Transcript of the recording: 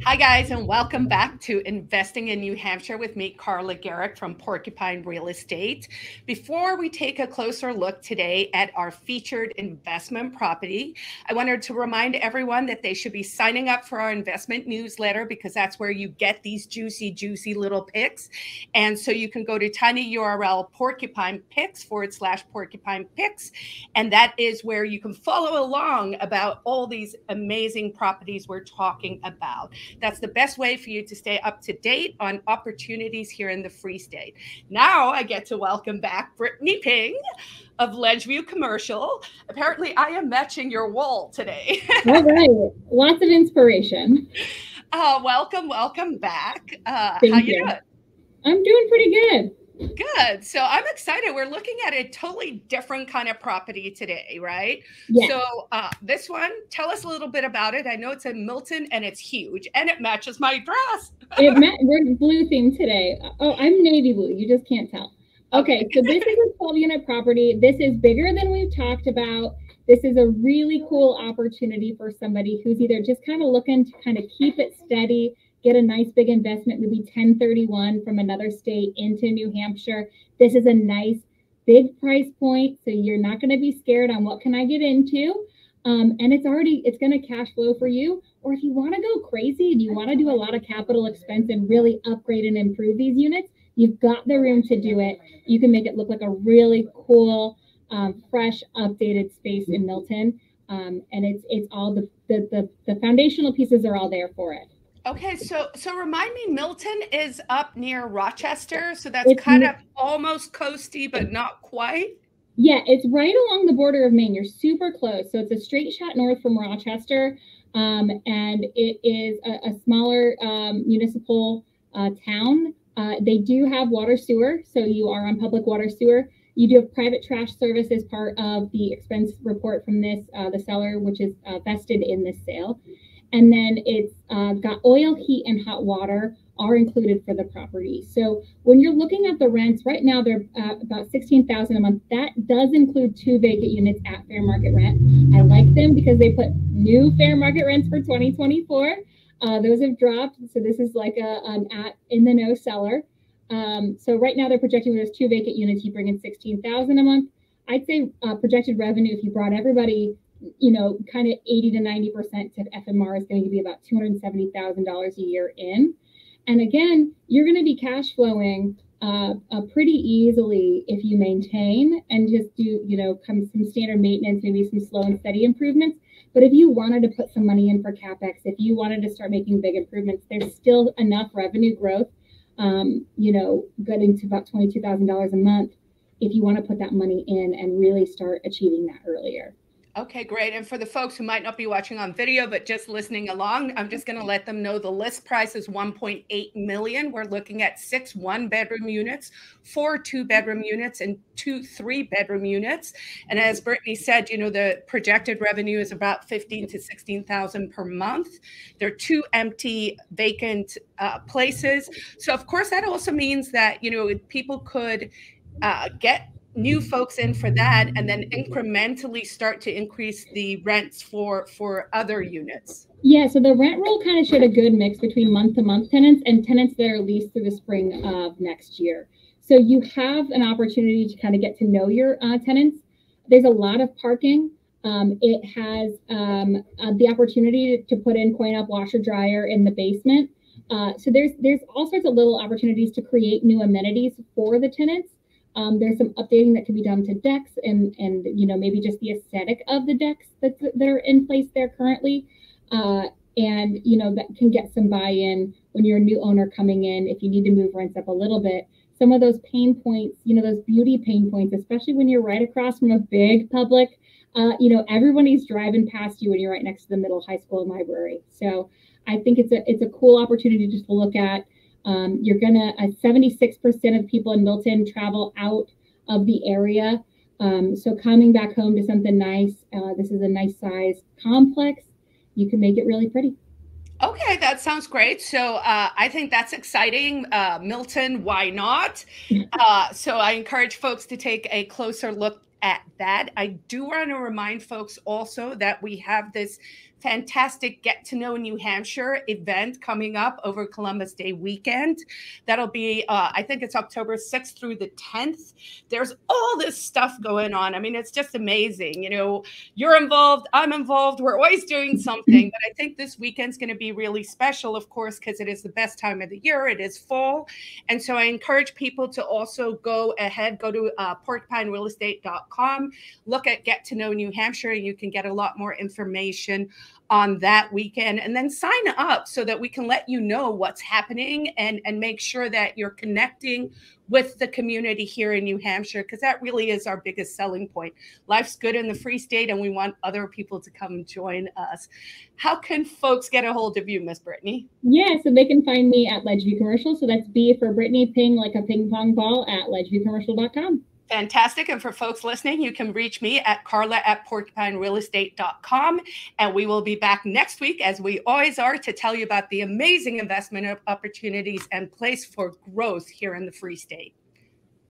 Hi, guys, and welcome back to Investing in New Hampshire with me, Carla Garrick from Porcupine Real Estate. Before we take a closer look today at our featured investment property, I wanted to remind everyone that they should be signing up for our investment newsletter because that's where you get these juicy little picks. And so you can go to tiny URL porcupine picks / porcupine picks. And that is where you can follow along about all these amazing properties we're talking about. That's the best way for you to stay up to date on opportunities here in the Free State. Now I get to welcome back Brittany of Ledgeview Commercial. Apparently I am matching your wall today. All right. Lots of inspiration. Welcome back. How you doing? I'm doing pretty good. Good. So I'm excited. We're looking at a totally different kind of property today, right? Yes. So this one, tell us a little bit about it. I know it's in Milton and it's huge and it matches my dress. We're blue themed today. Oh, I'm navy blue. You just can't tell. Okay, so this is a 12-unit property. This is bigger than we've talked about. This is a really cool opportunity for somebody who's either just kind of looking to kind of keep it steady, get a nice big investment, maybe 1031 from another state into New Hampshire. This is a nice big price point, so you're not going to be scared on what can I get into. And it's going to cash flow for you. Or if you want to go crazy and you want to do a lot of capital expense and really upgrade and improve these units, you've got the room to do it. You can make it look like a really cool, fresh, updated space in Milton. And it's all the foundational pieces are all there for it. Okay, so remind me, Milton is up near Rochester, so that's kind of almost coasty, but not quite. Yeah, it's right along the border of Maine. You're super close. So it's a straight shot north from Rochester, and it is a smaller municipal town. They do have water sewer, so you are on public water sewer. You do have private trash service as part of the expense report from this, the seller, which is vested in this sale. And then it's got oil, heat, and hot water are included for the property. So when you're looking at the rents, right now they're about $16,000 a month. That does include 2 vacant units at fair market rent. I like them because they put new fair market rents for 2024. Those have dropped. So this is like an in the know seller. So right now they're projecting with those 2 vacant units, you bring in $16,000 a month. I'd say projected revenue, if you brought everybody, kind of 80 to 90% to FMR, is going to be about $270,000 a year in. And again, you're going to be cash flowing pretty easily if you maintain and just do, some standard maintenance, maybe some slow and steady improvements. But if you wanted to put some money in for CapEx, if you wanted to start making big improvements, there's still enough revenue growth, getting to about $22,000 a month if you want to put that money in and really start achieving that earlier. Okay, great. And for the folks who might not be watching on video, but just listening along, I'm just going to let them know the list price is $1.8 million. We're looking at 6 1-bedroom units, 4 2-bedroom units, and 2 3-bedroom units. And as Brittany said, the projected revenue is about $15,000 to $16,000 per month. There are 2 empty vacant places. So of course, that also means that, people could get new folks in for that and then incrementally start to increase the rents for other units. Yeah, so the rent roll kind of showed a good mix between month-to-month tenants and tenants that are leased through the spring of next year. So you have an opportunity to kind of get to know your tenants. There's a lot of parking. It has the opportunity to put in point-up washer dryer in the basement. So there's all sorts of little opportunities to create new amenities for the tenants. There's some updating that can be done to decks and maybe just the aesthetic of the decks that are in place there currently. And that can get some buy-in when you're a new owner coming in, if you need to move rents up a little bit. Some of those pain points, those beauty pain points, especially when you're right across from a big public, everybody's driving past you when you're right next to the middle high school and library. So I think it's a cool opportunity just to look at. You're gonna 76% of people in Milton travel out of the area. So coming back home to something nice, this is a nice size complex. You can make it really pretty. Okay, that sounds great. So I think that's exciting. Milton, why not? So I encourage folks to take a closer look at that. I do want to remind folks also that we have this fantastic Get to Know New Hampshire event coming up over Columbus Day weekend. That'll be, I think it's October 6th through the 10th. There's all this stuff going on. I mean, it's just amazing. You know, you're involved, I'm involved. We're always doing something. But I think this weekend's going to be really special, of course, because it is the best time of the year. It is fall. And so I encourage people to also go to porcupinerealestate.com, look at Get to Know New Hampshire, and you can get a lot more information on that weekend, and then sign up so that we can let you know what's happening and make sure that you're connecting with the community here in New Hampshire, because that really is our biggest selling point. Life's good in the Free State, and we want other people to come join us. How can folks get a hold of you, Miss Brittany? Yeah, so they can find me at Ledgeview Commercial. So that's B for Brittany, ping like a ping pong ball, at ledgeviewcommercial.com. Fantastic. And for folks listening, you can reach me at Carla@porcupinerealestate.com. And we will be back next week, as we always are, to tell you about the amazing investment opportunities and place for growth here in the Free State.